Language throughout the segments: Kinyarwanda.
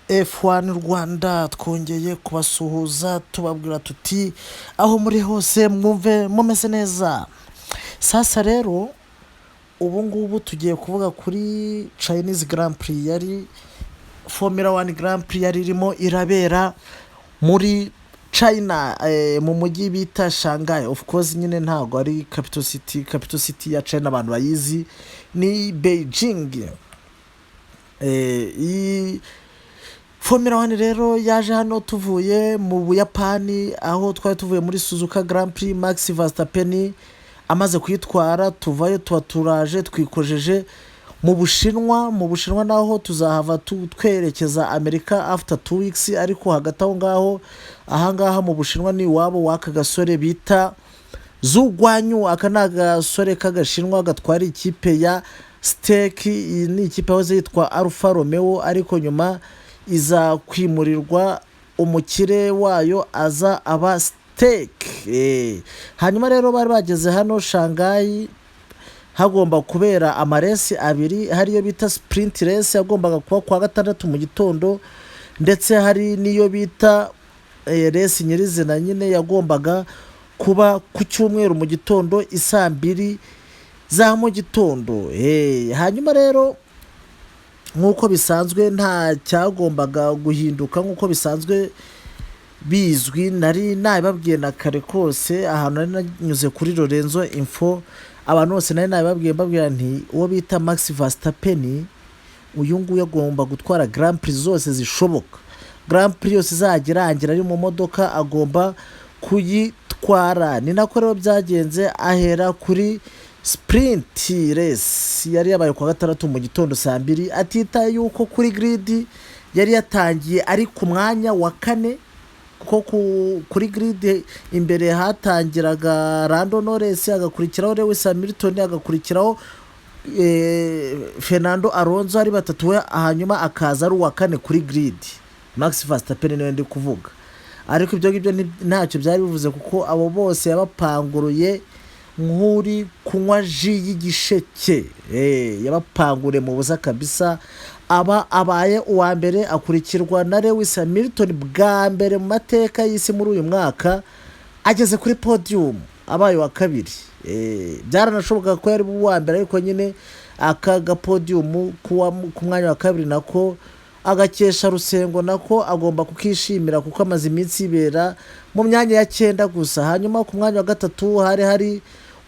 F1 Rwanda twongeye kubasuhuza tubabwira tuti aho muri hose mwumve mumeze neza. Sasa rero ubu ngubu tugiye kuvuga kuri Chinese Grand Prix yari Formula 1 Grand Prix yari irimo irabera muri China, mu mujyi bita Shanghai. Of course nyine ntago ari capital city ya China, abantu bayizi ni Beijing. Iyi Formula 1 rero yaje hano tuvuye mu Buyapani, aho twari tuvuye muri Suzuka Grand Prix. Max Verstappen amaze kuyitwara tuvayo tuba turaje twikojeje mu Bushinwa naho tuzahava twerekeza Amerika after 2 weeks. Ariko hagati aho ngaho ahangaha mu Bushinwa ni wabo waka gasore bita Zhou Guanyu. Aka ni agasore k'agashinwa gatwara ikipe ya Steak. Iyi ni ikipe yahoze yitwa Alfa Romeo, ariko nyuma iza kwimurirwa umukire wayo aza aba Steak. Hanyuma rero bari bageze hano Shanghai, hagomba kubera amaresi abiri. Hariyo bita sprint race yagombaga kuba kwa gatandatu mu gitondo, ndetse hari niyo bita race nyirizina nyine yagombaga kuba ku cyumweru mu gitondo isaa 2 za mu gitondo. Hanyuma rero nk'uko bisanzwe nta cyagombaga guhinduka, nk'uko bisanzwe bizwi. Nari nabibabwiye na kare kose, ahantu nari nanyuze kuri Lorenzo Info, abantu bose nari nabibabwiye mbabwira nti uwo bita Max Verstappen uyu nguyu agomba gutwara Grand Prix zose zishoboka. Grand Prix yose izagirangira ari mu modoka agomba kuyitwara. Ni nako rero byagenze, ahera kuri sprint race yari yabaye kwa gatandatu mu gitondo saa 2, atitaye yuko kuri grid yari yatangiye ari ku mwanya wa 4, kuko kuri grid imbere hatangiraga Lando Norris, agakurikiraho Lewis Hamilton, agakurikiraho Fernando Alonso, ari batatu. Hanyuma akaza ari uwa 4 kuri grid. Max Verstappen niwe ndi kuvuga, ariko ibyo ngibyo ntacyo byari bivuze, kuko abo bose yabapanguruye nk'uri kunywa ji y'igisheke. Yabapangure mu buza kabisa. Abaye uwa mbere, akurikirwa na Lewis Hamilton bwa mbere mu mateka y'isi muri uyu mwaka, ageze kuri podium abaye wa kabiri. Byaranashoboka ko yari uwa mbere, ariko nyine aka podium ku mwanya wa kabiri nako agakesha Rusengo, nako agomba kukishimira kuko amaze iminsi ibera mu myanya ya 9 gusa. Hanyuma ku mwanya wa gatatu hari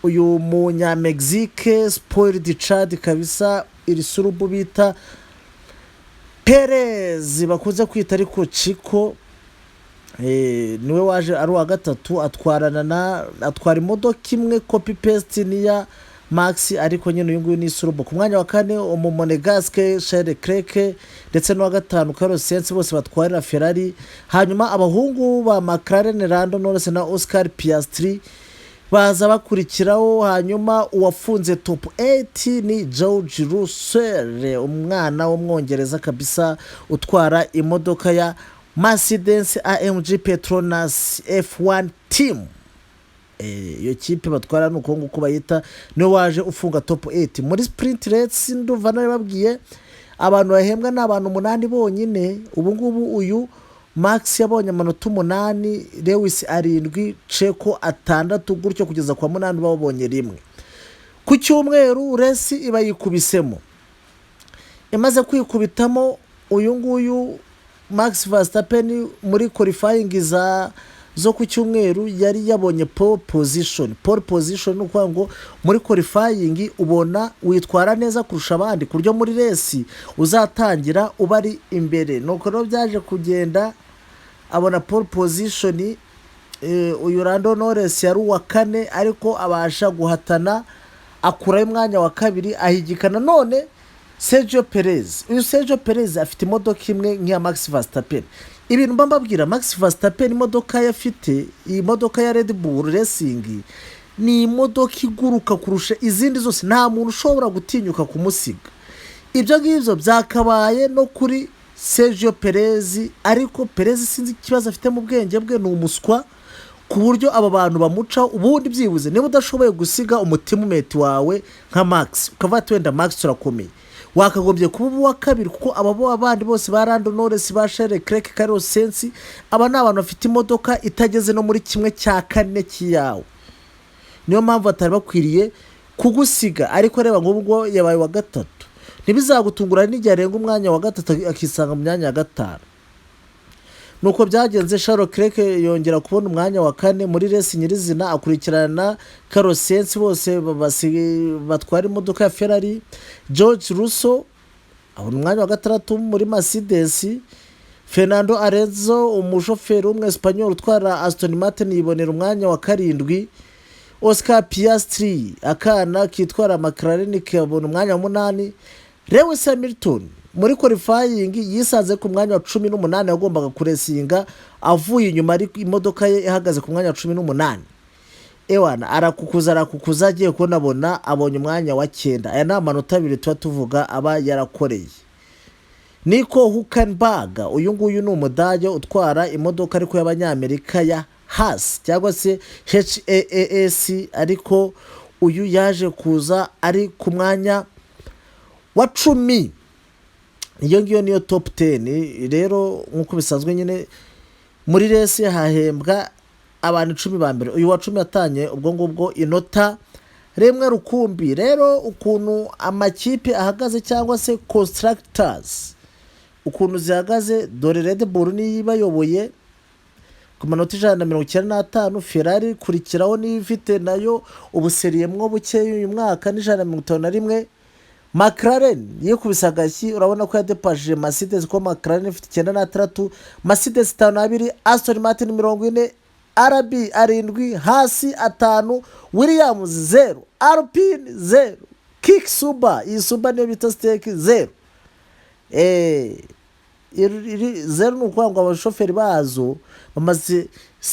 uyu munya Mexique spoiled child kabisa, iri surubu bita Perez bakunze kwita ariko Chico. Niwe waje ari wa gatatu, atwara imodoka imwe copy paste niya Max, ariko nyine uyu nguyu ni surubu. Ku mwanya wa 4 Monegasque Charles Leclerc, ndetse no wa 5 Carlos Sainz, bose batwarira Ferrari. Hanyuma abahungu ba McLaren Lando Norris na Oscar Piastri baza bakurikiraho. Hanyuma uwafunze top 8 ni George Russell, umwana w'umwongereza kabisa, utwara imodoka ya Mercedes AMG Petronas F1 team. Iyo kipe batwara nuko nguko bayita, niwe waje ufunga top 8 muri sprint race. Nduva nababwiye abantu bahembwa ni abantu 8 bonyine. Ubu ngubu uyu Max yabonye amanota 8, Lewis 7, Checo 6, gutyo kugeza kwa 8 babonye rimwe. Ku cyumweru race iba yikubisemo, imaze kwikubitamo uyu nguyu Max Verstappen muri qualifying zo ku cyumweru yari yabonye pole position. Pole position ni ukuvuga ngo muri qualifying ubona witwara neza kurusha abandi, ku buryo muri race uzatangira ubari imbere. Nuko rero byaje kugenda abona pole position. Uyu Lando Norris yari uwa 4, ariko abasha guhatana akurayo umwanya wa 2, ahigikana none Sergio Perez. Uyu Sergio Perez afite imodoka imwe nk'iya Max Verstappen. Ibintu mbabwira, Max Verstappen imodoka yafite, iyi modoka ya Red Bull Racing ni imodoka iguruka kurusha izindi zose, nta muntu ushobora gutinyuka kumusiga. Ibyo ngibyo byakabaye no kuri Sergio Perez, ariko Perez sinzi ikibazo afite mu bwenge bwe, ni umuswa ku buryo aba bantu bamuca. Ubundi byibuze niba udashoboye gusiga umutimumeti wawe nka Max, ukavuga ati wenda Max turakomeye, wakagombye kuba uwa kabiri, kuko aba abandi bose ba Lando Norris, ba Charles Leclerc, Carlos Sainz, aba ni abantu bafite imodoka itageze no muri 1/4 cy'iyawe. Niyo mpamvu batari bakwiriye kugusiga. Ariko reba nk'ubwo yabaye wa gatatu, ntibizagutungura n'igihe arenga umwanya wa gatatu akisanga mu myanya ya gatanu. Nuko byagenze. Charles Leclerc yongera kubona umwanya wa kane muri resi nyirizina, akurikirana Carlos Sainz, bose batwara imodoka ya Ferrari. George Russell abona umwanya wa gatandatu muri Mercedes. Fernando Alonso, umushoferi w'umwesipanyoli utwara Aston Martin, yibonera umwanya wa karindwi. Oscar Piastri, akana kitwara McLaren, kabona umwanya wa 8. Lewis Hamilton muri qualifying yisanze ku mwanya wa 18, yagombaga kuresinga avuye inyuma, ariko imodoka ye ihagaze ku mwanya wa 18. Ewana arakukuza agiye kubona abonye umwanya wa 9. Aya ni amanota abiri tuba tuvuga aba yarakoreye. Nico Hülkenberg, uyu nguyu ni umudage utwara imodoka ariko y'abanyamerika ya Haas cyangwa se HAAS, ariko uyu yaje kuza ari ku mwanya wa 10. Iyo ngiyo niyo top 10. Rero nkuko bisanzwe nyine muri resi hahembwa abantu 10 ba mbere. Uyu wa 10 yatanye ubwo ngubwo inota rimwe rukumbi. Rero ukuntu amakipe ahagaze cyangwa se constructors ukuntu zihagaze, dore Red Bull ni bayoboye ku manota 195, Ferrari kurikiraho ni ifite nayo ubuseriyemwo buke uyu mwaka ni 151. McLaren yikubise agashyi, urabona ko yadepaje Mercedes, ko McLaren ifite 96, Mercedes 52, Aston Martin 40, RB 7, Haas 5, Williams 0, Alpine 0, Kick Suba, iyi Suba niyo bita stake 0. Iri 0 ni ukuvuga ngo abashoferi bazo bamaze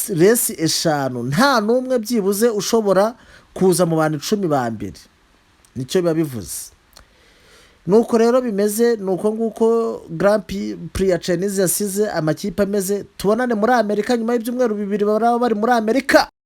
resi 5 nta n'umwe byibuze ushobora kuza mu bantu 10 ba mbere. Nicyo biba bivuze. Nuko rero bimeze, nuko nguko Grand Prix ya Chinese yasize amakipe ameze. Tubonane muri Amerika nyuma y'ibyumweru 2 bari muri Amerika.